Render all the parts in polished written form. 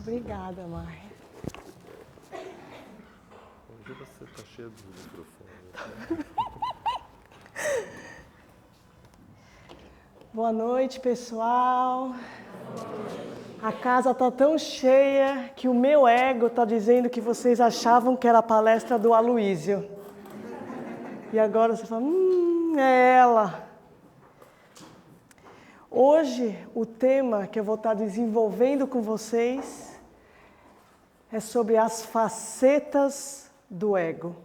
Obrigada, Maia. Hoje você está cheia de microfone. Boa noite, pessoal. A casa está tão cheia que o meu ego está dizendo que vocês achavam que era a palestra do Aloísio. E agora você fala, é ela. Hoje, o tema que eu vou estar desenvolvendo com vocês é sobre as facetas do ego.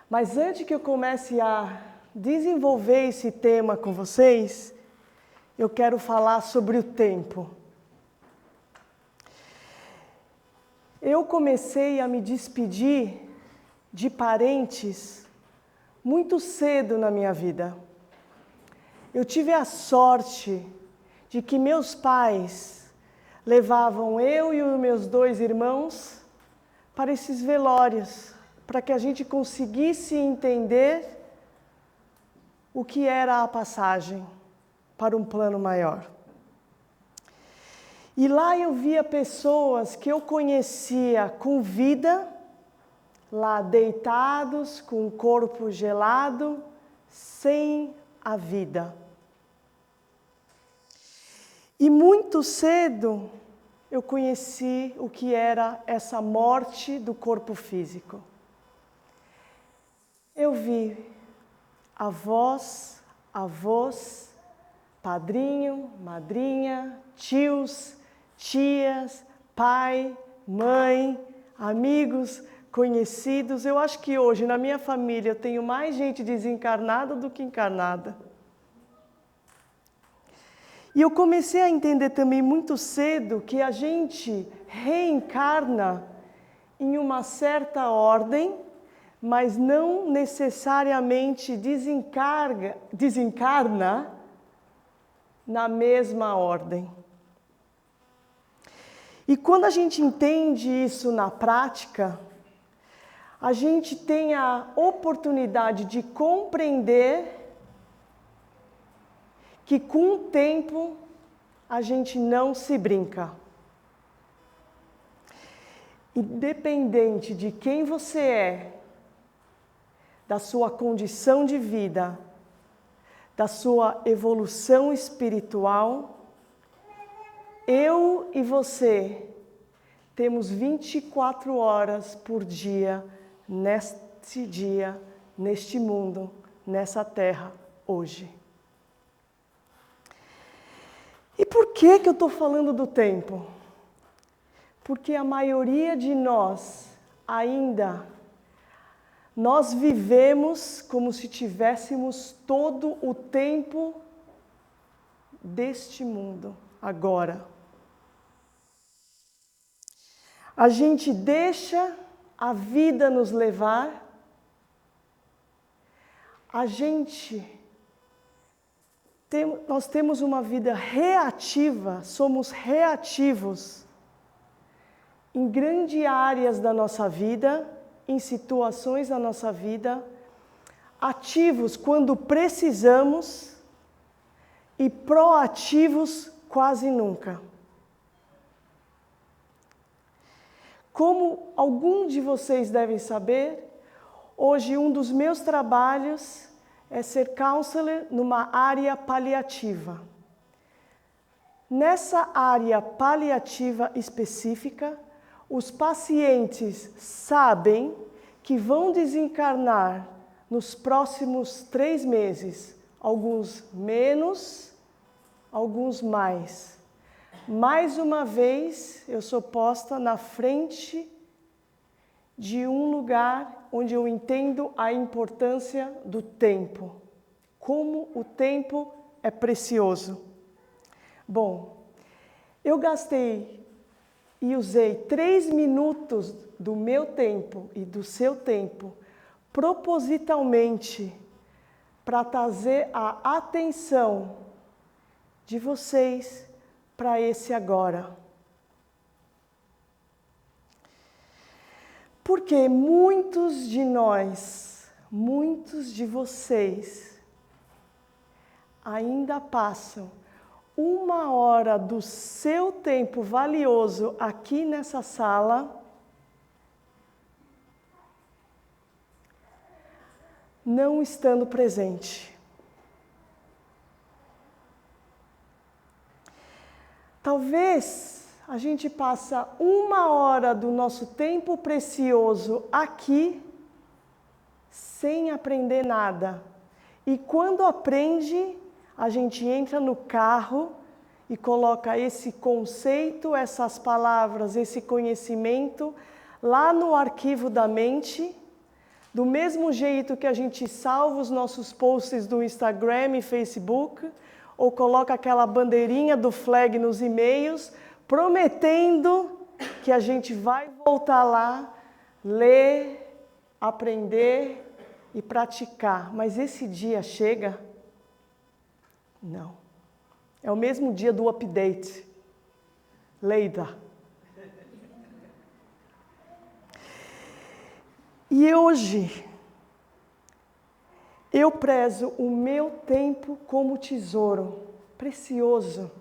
Mas antes que eu comece a desenvolver esse tema com vocês, eu quero falar sobre o tempo. Eu comecei a me despedir de parentes muito cedo na minha vida. Eu tive a sorte de que meus pais levavam eu e os meus 2 irmãos para esses velórios, para que a gente conseguisse entender o que era a passagem para um plano maior. E lá eu via pessoas que eu conhecia com vida, lá deitados, com o corpo gelado, sem a vida. E muito cedo eu conheci o que era essa morte do corpo físico. Eu vi avós, padrinho, madrinha, tios, tias, pai, mãe, amigos, conhecidos. Eu acho que hoje na minha família eu tenho mais gente desencarnada do que encarnada. E eu comecei a entender também muito cedo que a gente reencarna em uma certa ordem, mas não necessariamente desencarna na mesma ordem. E quando a gente entende isso na prática, a gente tem a oportunidade de compreender que com o tempo a gente não se brinca. Independente de quem você é, da sua condição de vida, da sua evolução espiritual, eu e você temos 24 horas por dia, neste mundo, nessa terra, hoje. E por que eu estou falando do tempo? Porque a maioria de nós nós vivemos como se tivéssemos todo o tempo deste mundo, agora. A gente deixa a vida nos levar, nós temos uma vida reativa, somos reativos em grandes áreas da nossa vida, em situações da nossa vida, ativos quando precisamos e proativos quase nunca. Como algum de vocês devem saber, hoje um dos meus trabalhos é ser counselor numa área paliativa. Nessa área paliativa específica, os pacientes sabem que vão desencarnar nos próximos 3 meses, alguns menos, alguns mais. Mais uma vez, eu sou posta na frente de um lugar onde eu entendo a importância do tempo, como o tempo é precioso. Bom, eu gastei e usei 3 minutos do meu tempo e do seu tempo propositalmente para trazer a atenção de vocês para esse agora. Porque muitos de nós, muitos de vocês ainda passam 1 hora do seu tempo valioso aqui nessa sala, não estando presente. Talvez a gente passa 1 hora do nosso tempo precioso aqui sem aprender nada. E quando aprende, a gente entra no carro e coloca esse conceito, essas palavras, esse conhecimento lá no arquivo da mente, do mesmo jeito que a gente salva os nossos posts do Instagram e Facebook, ou coloca aquela bandeirinha do flag nos e-mails, prometendo que a gente vai voltar lá, ler, aprender e praticar. Mas esse dia chega? Não. É o mesmo dia do update. Later. E hoje, eu prezo o meu tempo como tesouro precioso.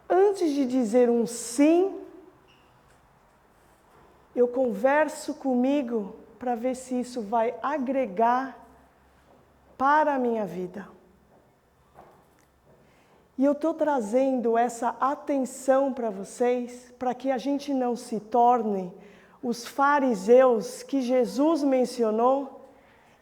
Antes de dizer um sim, eu converso comigo para ver se isso vai agregar para a minha vida. E eu estou trazendo essa atenção para vocês, para que a gente não se torne os fariseus que Jesus mencionou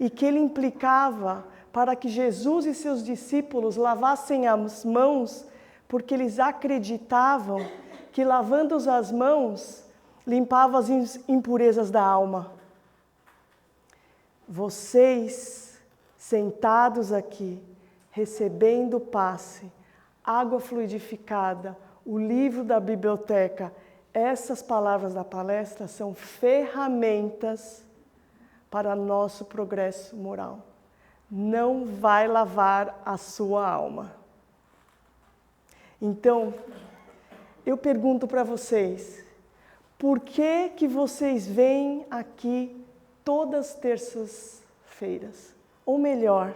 e que ele implicava para que Jesus e seus discípulos lavassem as mãos, porque eles acreditavam que lavando as mãos limpava as impurezas da alma. Vocês, sentados aqui, recebendo o passe, água fluidificada, o livro da biblioteca, essas palavras da palestra são ferramentas para nosso progresso moral. Não vai lavar a sua alma. Então, eu pergunto para vocês, por que vocês vêm aqui todas as terças-feiras? Ou melhor,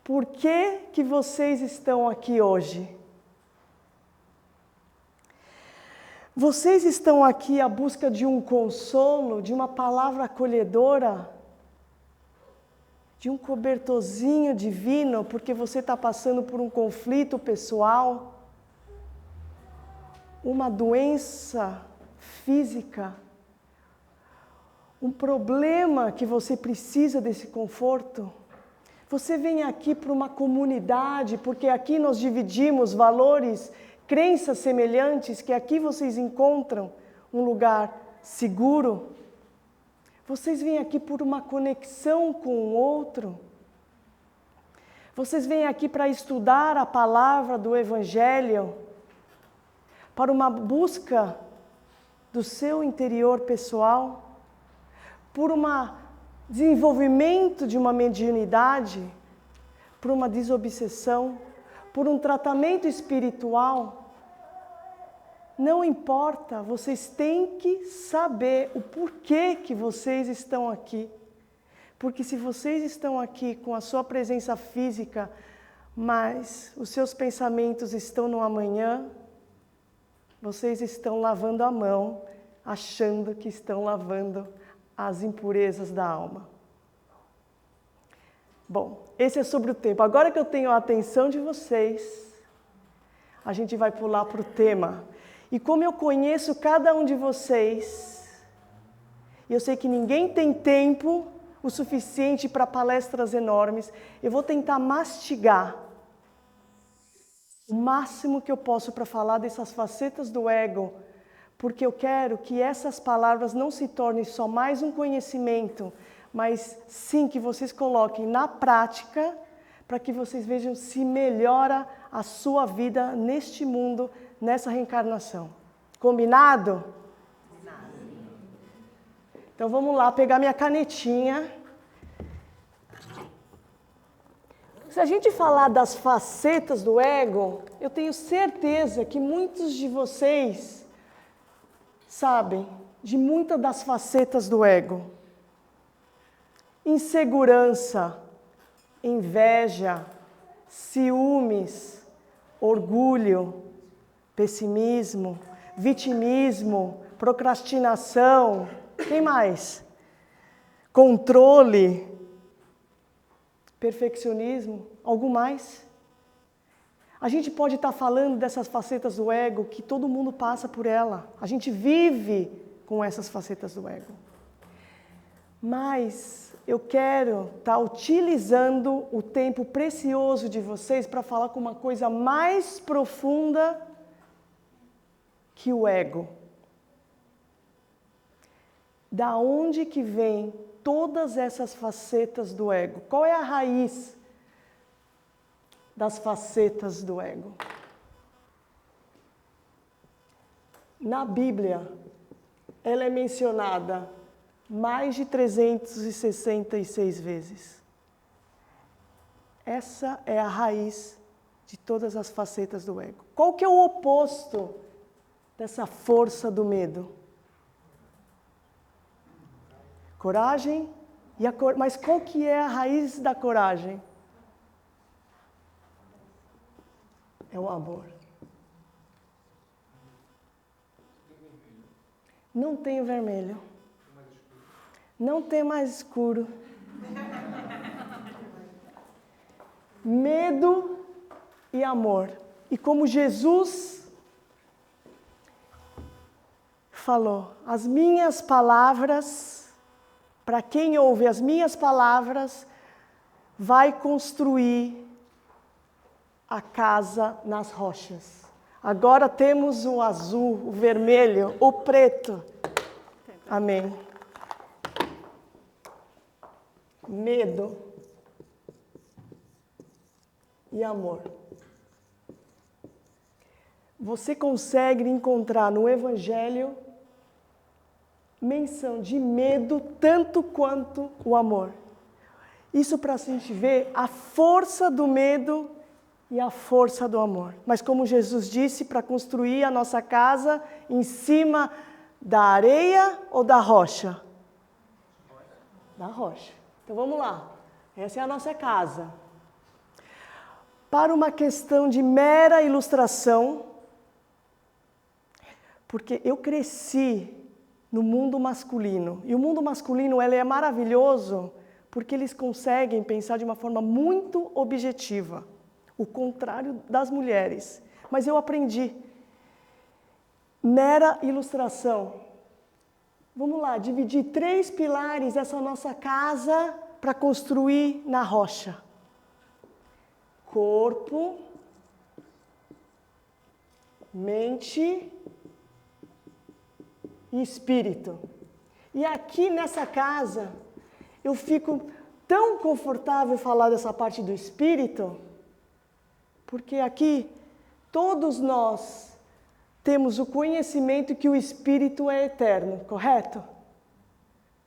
por que vocês estão aqui hoje? Vocês estão aqui à busca de um consolo, de uma palavra acolhedora, de um cobertorzinho divino, porque você está passando por um conflito pessoal, uma doença física, um problema que você precisa desse conforto. Você vem aqui para uma comunidade, porque aqui nós dividimos valores, crenças semelhantes, que aqui vocês encontram um lugar seguro. Vocês vêm aqui por uma conexão com o outro. Vocês vêm aqui para estudar a palavra do Evangelho, para uma busca do seu interior pessoal, por um desenvolvimento de uma mediunidade, por uma desobsessão, por um tratamento espiritual. Não importa, vocês têm que saber o porquê que vocês estão aqui. Porque se vocês estão aqui com a sua presença física, mas os seus pensamentos estão no amanhã, vocês estão lavando a mão, achando que estão lavando as impurezas da alma. Bom, esse é sobre o tempo. Agora que eu tenho a atenção de vocês, a gente vai pular para o tema. E como eu conheço cada um de vocês, e eu sei que ninguém tem tempo o suficiente para palestras enormes, eu vou tentar mastigar o máximo que eu posso para falar dessas facetas do ego, porque eu quero que essas palavras não se tornem só mais um conhecimento, mas sim que vocês coloquem na prática, para que vocês vejam se melhora a sua vida neste mundo, nessa reencarnação. Combinado? Combinado. Então vamos lá, pegar minha canetinha. Se a gente falar das facetas do ego, eu tenho certeza que muitos de vocês sabem de muitas das facetas do ego. Insegurança, inveja, ciúmes, orgulho, pessimismo, vitimismo, procrastinação, quem mais? Controle, perfeccionismo, algo mais? A gente pode estar falando dessas facetas do ego que todo mundo passa por ela. A gente vive com essas facetas do ego. Mas eu quero estar utilizando o tempo precioso de vocês para falar com uma coisa mais profunda que o ego. Da onde que vem todas essas facetas do ego? Qual é a raiz das facetas do ego? Na Bíblia, ela é mencionada mais de 366 vezes. Essa é a raiz de todas as facetas do ego. Qual que é o oposto dessa força do medo? Coragem. Mas qual que é a raiz da coragem? É o amor. Não tem o vermelho. Não tem mais escuro. Medo e amor. E como Jesus falou, as minhas palavras, para quem ouve as minhas palavras, vai construir a casa nas rochas. Agora temos o azul, o vermelho, o preto. Amém. Medo e amor. Você consegue encontrar no Evangelho menção de medo tanto quanto o amor. Isso para a gente ver a força do medo e a força do amor. Mas como Jesus disse, para construir a nossa casa em cima da areia ou da rocha? Da rocha. Então vamos lá. Essa é a nossa casa. Para uma questão de mera ilustração, porque eu cresci no mundo masculino. E o mundo masculino ele é maravilhoso porque eles conseguem pensar de uma forma muito objetiva. O contrário das mulheres. Mas eu aprendi. Mera ilustração. Vamos lá, dividir 3 pilares dessa nossa casa para construir na rocha. Corpo, mente e espírito. E aqui nessa casa, eu fico tão confortável falar dessa parte do espírito, porque aqui todos nós temos o conhecimento que o espírito é eterno, correto?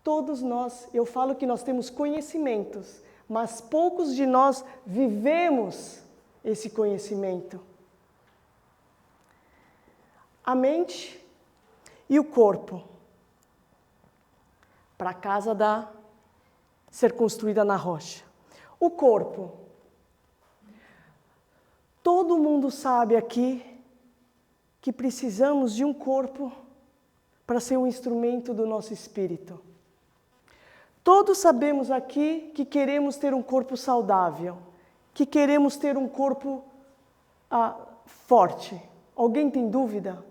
Todos nós, eu falo que nós temos conhecimentos, mas poucos de nós vivemos esse conhecimento. A mente e o corpo, para a casa ser construída na rocha. O corpo. Todo mundo sabe aqui que precisamos de um corpo para ser um instrumento do nosso espírito. Todos sabemos aqui que queremos ter um corpo saudável, que queremos ter um corpo forte. Alguém tem dúvida?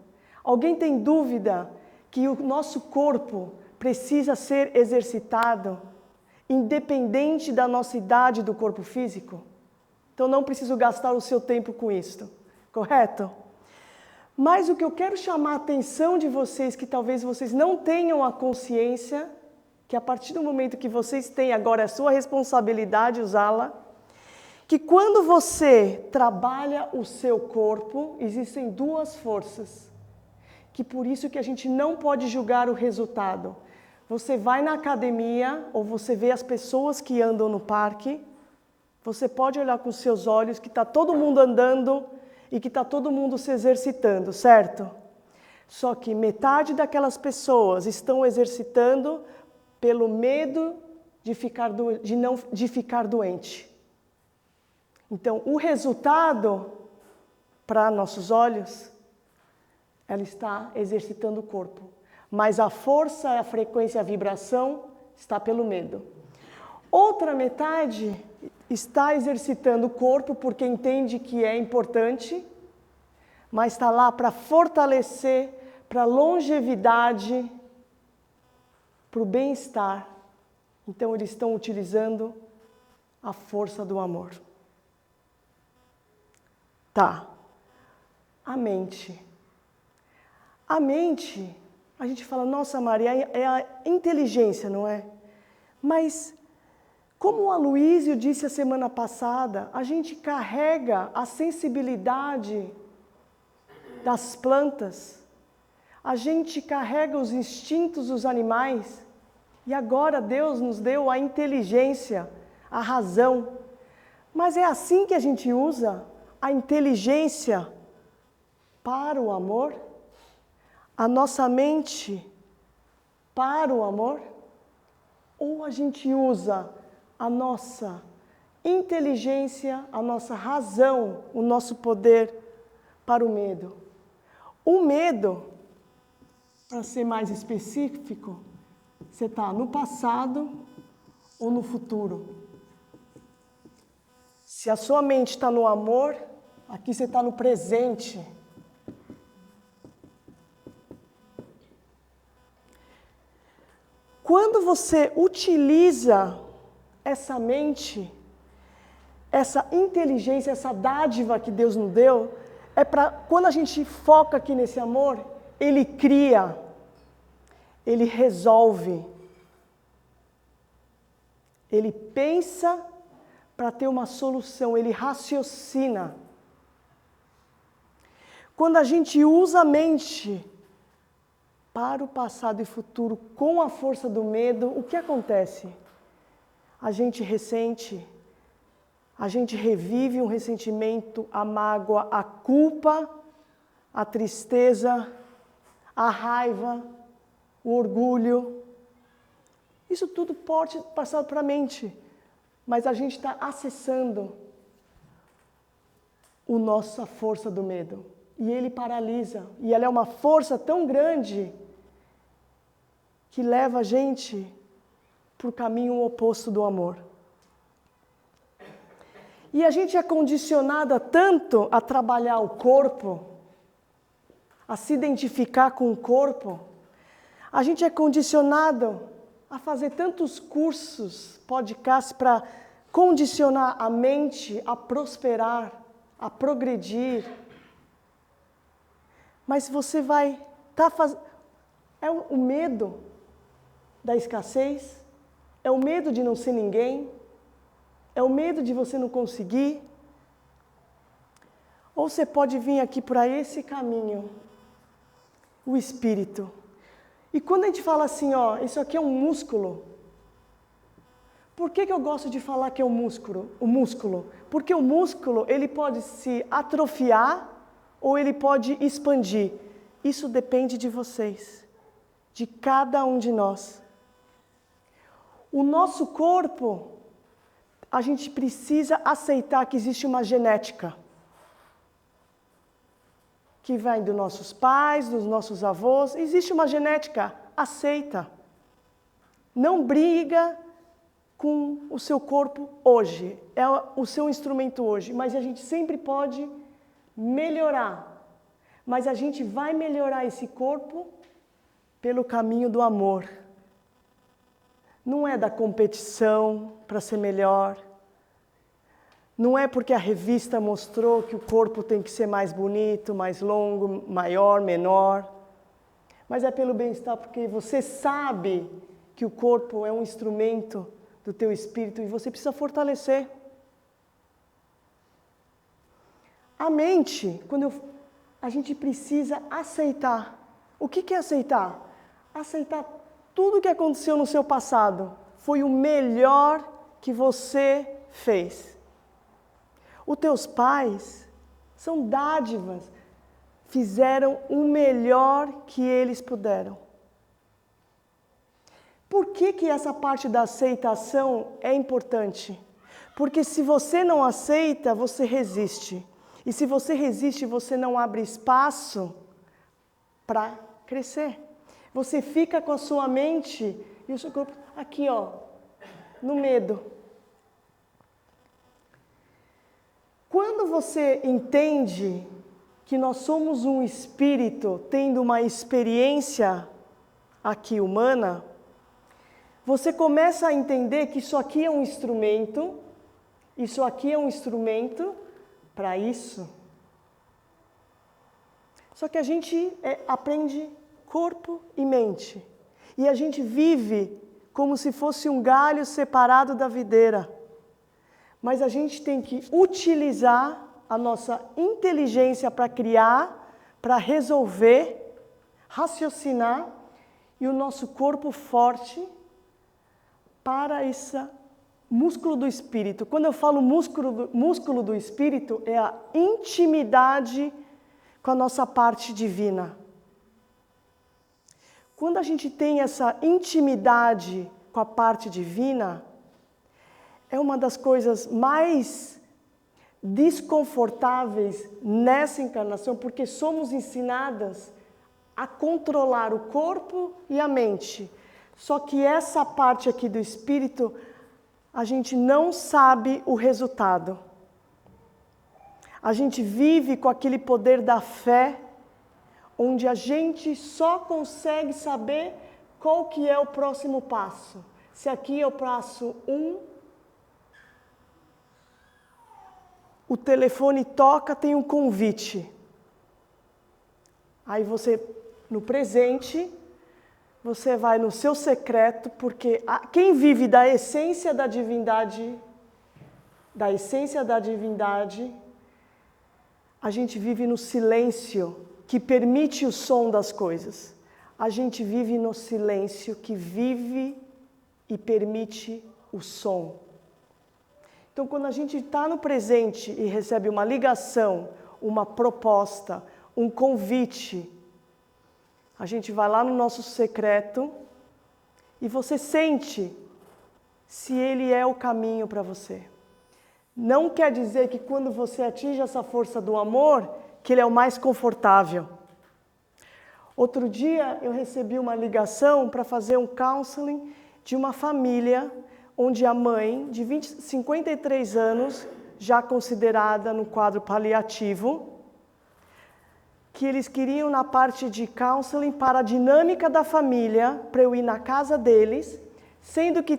Alguém tem dúvida que o nosso corpo precisa ser exercitado, independente da nossa idade do corpo físico? Então não preciso gastar o seu tempo com isto, correto? Mas o que eu quero chamar a atenção de vocês, que talvez vocês não tenham a consciência, que a partir do momento que vocês têm agora a sua responsabilidade usá-la, que quando você trabalha o seu corpo, existem 2 forças, que por isso que a gente não pode julgar o resultado. Você vai na academia, ou você vê as pessoas que andam no parque, você pode olhar com seus olhos que está todo mundo andando e que está todo mundo se exercitando, certo? Só que metade daquelas pessoas estão exercitando pelo medo de ficar doente. Então, o resultado para nossos olhos, ela está exercitando o corpo. Mas a força, a frequência, a vibração está pelo medo. Outra metade está exercitando o corpo porque entende que é importante, mas está lá para fortalecer, para a longevidade, para o bem-estar. Então, eles estão utilizando a força do amor. Tá. A mente. A mente, a gente fala, nossa Maria, é a inteligência, não é? Mas, como o Aloísio disse a semana passada, a gente carrega a sensibilidade das plantas, a gente carrega os instintos dos animais, e agora Deus nos deu a inteligência, a razão. Mas é assim que a gente usa a inteligência para o amor? A nossa mente para o amor? Ou a gente usa a nossa inteligência, a nossa razão, o nosso poder para o medo? O medo, para ser mais específico, você está no passado ou no futuro? Se a sua mente está no amor, aqui você está no presente. Quando você utiliza essa mente, essa inteligência, essa dádiva que Deus nos deu, é para, quando a gente foca aqui nesse amor, Ele cria, Ele resolve, Ele pensa para ter uma solução, Ele raciocina. Quando a gente usa a mente para o passado e futuro com a força do medo, o que acontece? A gente ressente, a gente revive um ressentimento, a mágoa, a culpa, a tristeza, a raiva, o orgulho. Isso tudo pode passar para a mente, mas a gente está acessando a nossa força do medo. E ele paralisa. E ela é uma força tão grande que leva a gente para o caminho oposto do amor. E a gente é condicionada tanto a trabalhar o corpo, a se identificar com o corpo, a gente é condicionado a fazer tantos cursos, podcasts, para condicionar a mente a prosperar, a progredir. Mas você vai estar fazendo... É o medo da escassez, é o medo de não ser ninguém, é o medo de você não conseguir. Ou você pode vir aqui para esse caminho, o espírito. E quando a gente fala assim, ó, isso aqui é um músculo. Por que eu gosto de falar que é um músculo? O músculo? Porque o músculo, ele pode se atrofiar ou ele pode expandir. Isso depende de vocês, de cada um de nós. O nosso corpo, a gente precisa aceitar que existe uma genética que vem dos nossos pais, dos nossos avós. Existe uma genética, aceita. Não briga com o seu corpo hoje, é o seu instrumento hoje, mas a gente sempre pode melhorar. Mas a gente vai melhorar esse corpo pelo caminho do amor. Não é da competição para ser melhor. Não é porque a revista mostrou que o corpo tem que ser mais bonito, mais longo, maior, menor. Mas é pelo bem-estar, porque você sabe que o corpo é um instrumento do teu espírito e você precisa fortalecer. A mente, a gente precisa aceitar. O que é aceitar? Aceitar tudo o que aconteceu no seu passado. Foi o melhor que você fez. Os teus pais são dádivas, fizeram o melhor que eles puderam. Por que essa parte da aceitação é importante? Porque se você não aceita, você resiste. E se você resiste, você não abre espaço para crescer. Você fica com a sua mente e o seu corpo aqui, ó, no medo. Quando você entende que nós somos um espírito tendo uma experiência aqui humana, você começa a entender que isso aqui é um instrumento para isso. Só que a gente aprende corpo e mente. E a gente vive como se fosse um galho separado da videira. Mas a gente tem que utilizar a nossa inteligência para criar, para resolver, raciocinar, e o nosso corpo forte para esse músculo do espírito. Quando eu falo músculo do espírito, é a intimidade com a nossa parte divina. Quando a gente tem essa intimidade com a parte divina, é uma das coisas mais desconfortáveis nessa encarnação, porque somos ensinadas a controlar o corpo e a mente. Só que essa parte aqui do espírito, a gente não sabe o resultado. A gente vive com aquele poder da fé, onde a gente só consegue saber qual que é o próximo passo. Se aqui é o passo 1, o telefone toca, tem um convite. Aí você, no presente, você vai no seu secreto, porque quem vive da essência da divindade, a gente vive no silêncio que permite o som das coisas. A gente vive no silêncio que vive e permite o som. Então, quando a gente está no presente e recebe uma ligação, uma proposta, um convite, a gente vai lá no nosso secreto e você sente se ele é o caminho para você. Não quer dizer que quando você atinge essa força do amor, que ele é o mais confortável. Outro dia eu recebi uma ligação para fazer um counseling de uma família onde a mãe, de 53 anos, já considerada no quadro paliativo, que eles queriam na parte de counseling para a dinâmica da família, para eu ir na casa deles, sendo que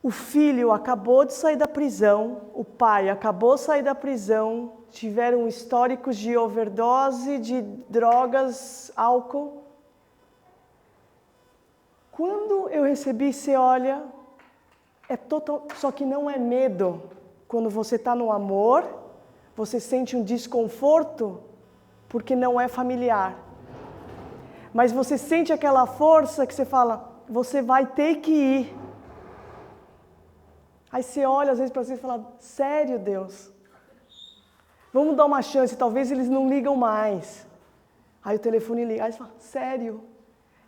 o filho acabou de sair da prisão, o pai acabou de sair da prisão, tiveram históricos de overdose, de drogas, álcool. Quando eu recebi, você olha, só que não é medo. Quando você está no amor, você sente um desconforto porque não é familiar. Mas você sente aquela força que você fala, você vai ter que ir. Aí você olha às vezes para você e fala, sério, Deus? Vamos dar uma chance, talvez eles não ligam mais. Aí o telefone liga, aí você fala, sério?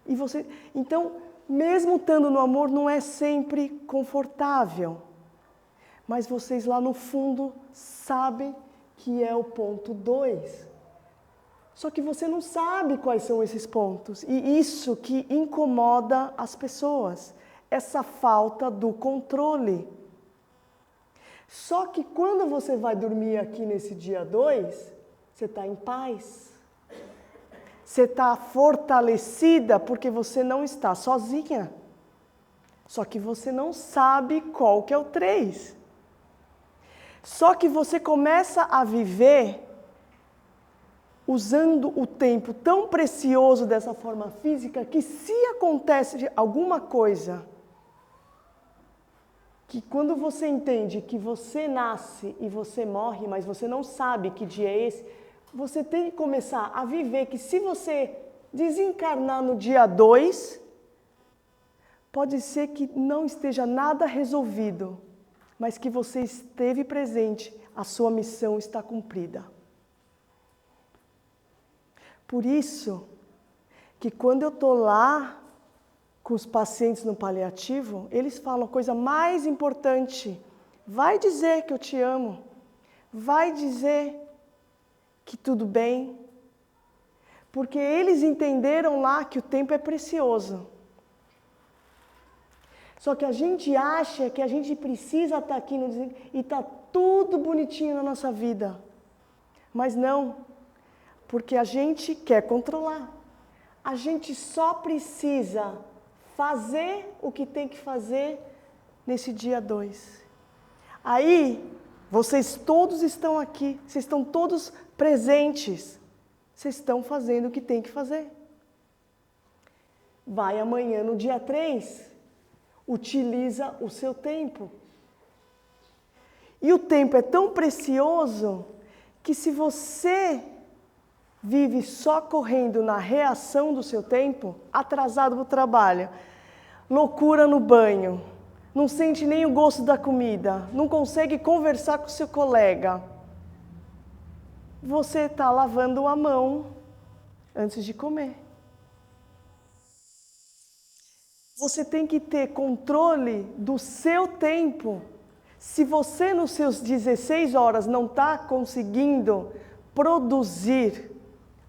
E você, então, mesmo estando no amor, não é sempre confortável. Mas vocês lá no fundo sabem que é o ponto 2. Só que você não sabe quais são esses pontos. E isso que incomoda as pessoas. Essa falta do controle. Só que quando você vai dormir aqui nesse dia 2, você está em paz. Você está fortalecida porque você não está sozinha. Só que você não sabe qual que é o 3. Só que você começa a viver usando o tempo tão precioso dessa forma física que se acontece alguma coisa, que quando você entende que você nasce e você morre, mas você não sabe que dia é esse, você tem que começar a viver que se você desencarnar no dia 2, pode ser que não esteja nada resolvido, mas que você esteve presente, a sua missão está cumprida. Por isso que quando eu estou lá com os pacientes no paliativo, eles falam a coisa mais importante, vai dizer que eu te amo, vai dizer que tudo bem, porque eles entenderam lá que o tempo é precioso. Só que a gente acha que a gente precisa estar aqui e está tudo bonitinho na nossa vida. Mas não, porque a gente quer controlar. A gente só precisa fazer o que tem que fazer nesse dia 2. Aí, vocês todos estão aqui, vocês estão todos presentes. Vocês estão fazendo o que tem que fazer. Vai amanhã no dia 3, utiliza o seu tempo. E o tempo é tão precioso que se você vive só correndo na reação do seu tempo, atrasado para o trabalho, loucura no banho, não sente nem o gosto da comida, não consegue conversar com o seu colega, você está lavando a mão antes de comer. Você tem que ter controle do seu tempo. Se você nos seus 16 horas não está conseguindo produzir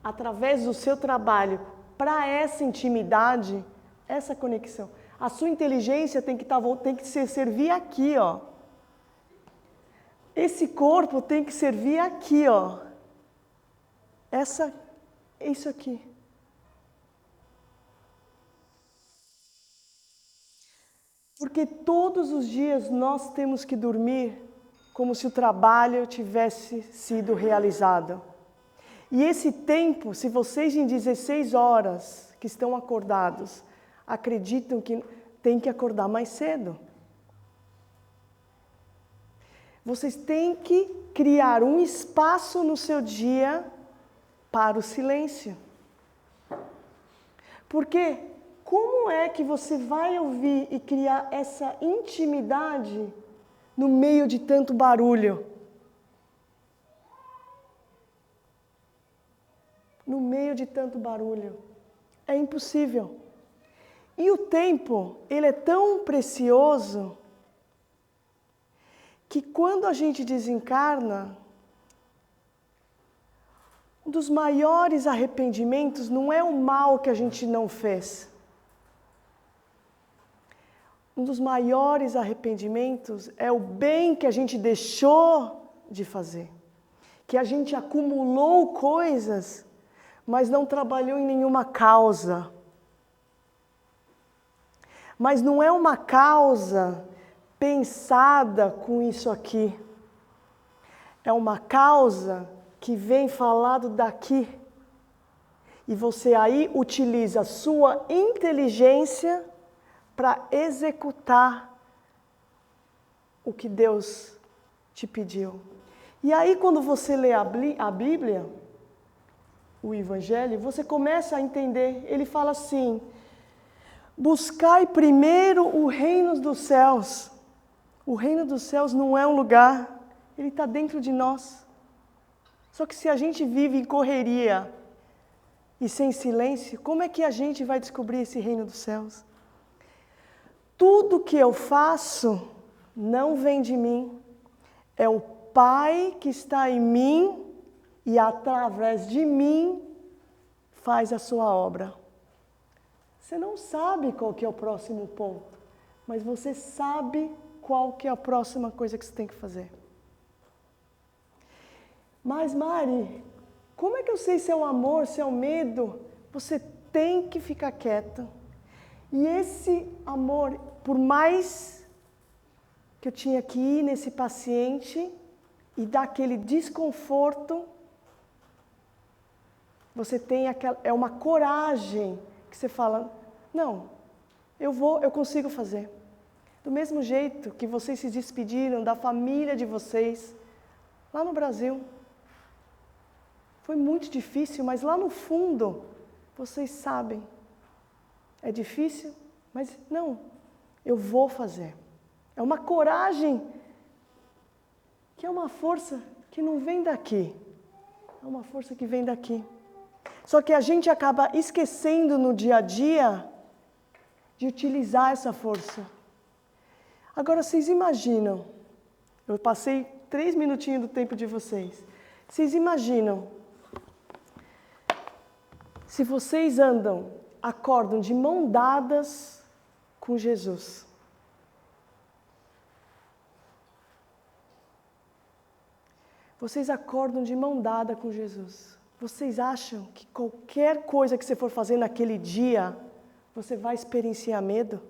através do seu trabalho para essa intimidade, essa conexão, a sua inteligência tem que servir aqui, ó. Esse corpo tem que servir aqui, ó. Isso aqui. Porque todos os dias nós temos que dormir como se o trabalho tivesse sido realizado. E esse tempo, se vocês em 16 horas que estão acordados, acreditam que tem que acordar mais cedo, vocês têm que criar um espaço no seu dia para o silêncio. Porque como é que você vai ouvir e criar essa intimidade no meio de tanto barulho? No meio de tanto barulho. É impossível. E o tempo, ele é tão precioso que quando a gente desencarna, um dos maiores arrependimentos não é o mal que a gente não fez. Um dos maiores arrependimentos é o bem que a gente deixou de fazer. Que a gente acumulou coisas, mas não trabalhou em nenhuma causa. Mas não é uma causa pensada com isso aqui. É uma causa que vem falado daqui. E você aí utiliza a sua inteligência para executar o que Deus te pediu. E aí quando você lê a Bíblia, o Evangelho, você começa a entender. Ele fala assim: buscai primeiro o reino dos céus. O reino dos céus não é um lugar, ele está dentro de nós. Só que se a gente vive em correria e sem silêncio, como é que a gente vai descobrir esse reino dos céus? Tudo que eu faço não vem de mim, é o Pai que está em mim e através de mim faz a sua obra. Você não sabe qual que é o próximo ponto, mas você sabe qual que é a próxima coisa que você tem que fazer. Mas Mari, como é que eu sei se é o amor, se é o medo? Você tem que ficar quieta. E esse amor, por mais que eu tinha que ir nesse paciente e dar aquele desconforto, você tem é uma coragem que você fala, não, eu consigo fazer. Do mesmo jeito que vocês se despediram da família de vocês, lá no Brasil. Foi muito difícil, mas lá no fundo, vocês sabem. É difícil, mas não, eu vou fazer. É uma coragem, que é uma força que não vem daqui. É uma força que vem daqui. Só que a gente acaba esquecendo no dia a dia de utilizar essa força. Agora, vocês imaginam, eu passei 3 minutinhos do tempo de vocês. Vocês imaginam, se vocês acordam de mão dadas com Jesus. Vocês acordam de mão dada com Jesus. Vocês acham que qualquer coisa que você for fazer naquele dia, você vai experienciar medo?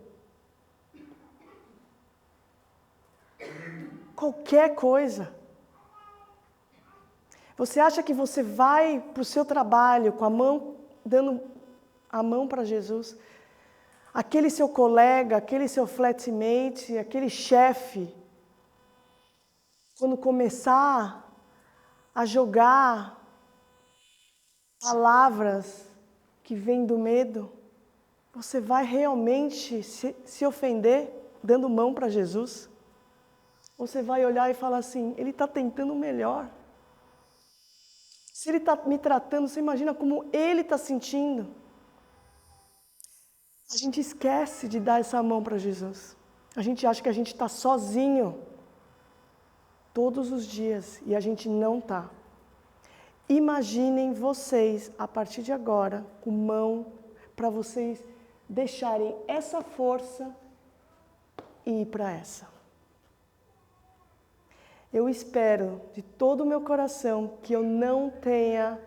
Qualquer coisa. Você acha que você vai para o seu trabalho com a mão, dando a mão para Jesus? Aquele seu colega, aquele seu flatmate, aquele chefe, quando começar a jogar palavras que vêm do medo, você vai realmente se ofender dando mão para Jesus? Ou você vai olhar e falar assim, ele está tentando o melhor. Se ele está me tratando, você imagina como ele está sentindo. A gente esquece de dar essa mão para Jesus. A gente acha que a gente está sozinho todos os dias e a gente não está. Imaginem vocês, a partir de agora, com mão, para vocês deixarem essa força e ir para essa. Eu espero de todo o meu coração que eu não tenha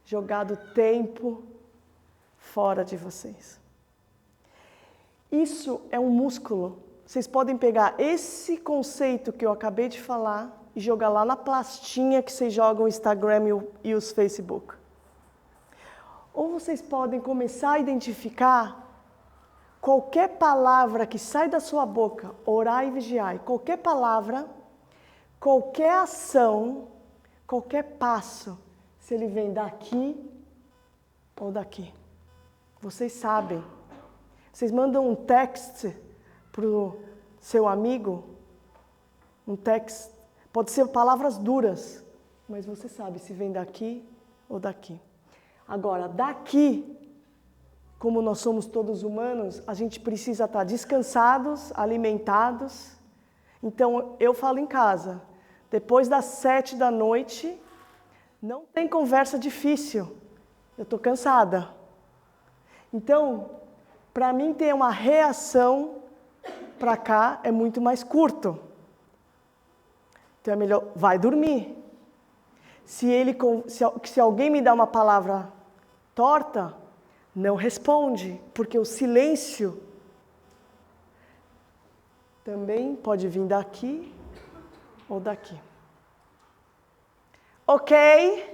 jogado tempo fora de vocês. Isso é um músculo. Vocês podem pegar esse conceito que eu acabei de falar e jogar lá na pastinha que vocês jogam o Instagram e os Facebook. Ou vocês podem começar a identificar qualquer palavra que sai da sua boca, orar e vigiar, qualquer palavra, qualquer ação, qualquer passo, se ele vem daqui ou daqui. Vocês sabem. Vocês mandam um text para o seu amigo, um text, pode ser palavras duras, mas você sabe se vem daqui ou daqui. Agora, daqui, como nós somos todos humanos, a gente precisa estar descansados, alimentados. Então, eu falo em casa, depois das 7 da noite, não tem conversa difícil, eu estou cansada. Então, para mim ter uma reação para cá é muito mais curto. Então é melhor, vai dormir. Se alguém me dá uma palavra torta, não responde, porque o silêncio também pode vir daqui ou daqui. Ok?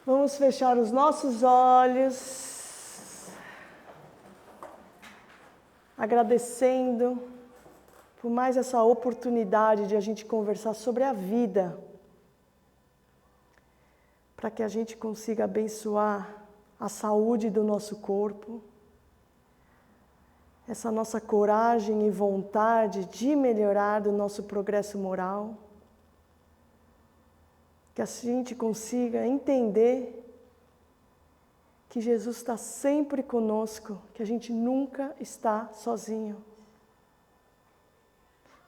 Vamos fechar os nossos olhos, agradecendo por mais essa oportunidade de a gente conversar sobre a vida, para que a gente consiga abençoar a saúde do nosso corpo, essa nossa coragem e vontade de melhorar o nosso progresso moral, que a gente consiga entender que Jesus está sempre conosco, que a gente nunca está sozinho,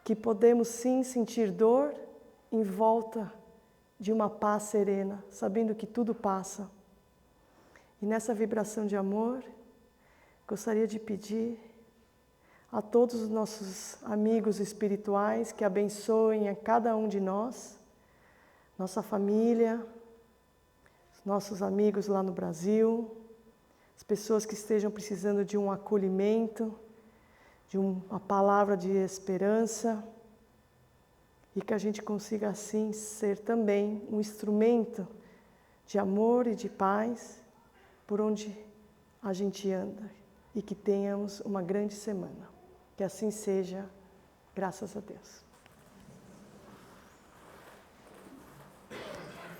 que podemos sim sentir dor em volta de uma paz serena, sabendo que tudo passa. E nessa vibração de amor, gostaria de pedir a todos os nossos amigos espirituais que abençoem a cada um de nós, nossa família, os nossos amigos lá no Brasil, as pessoas que estejam precisando de um acolhimento, de uma palavra de esperança, e que a gente consiga assim ser também um instrumento de amor e de paz por onde a gente anda, e que tenhamos uma grande semana. Que assim seja, graças a Deus.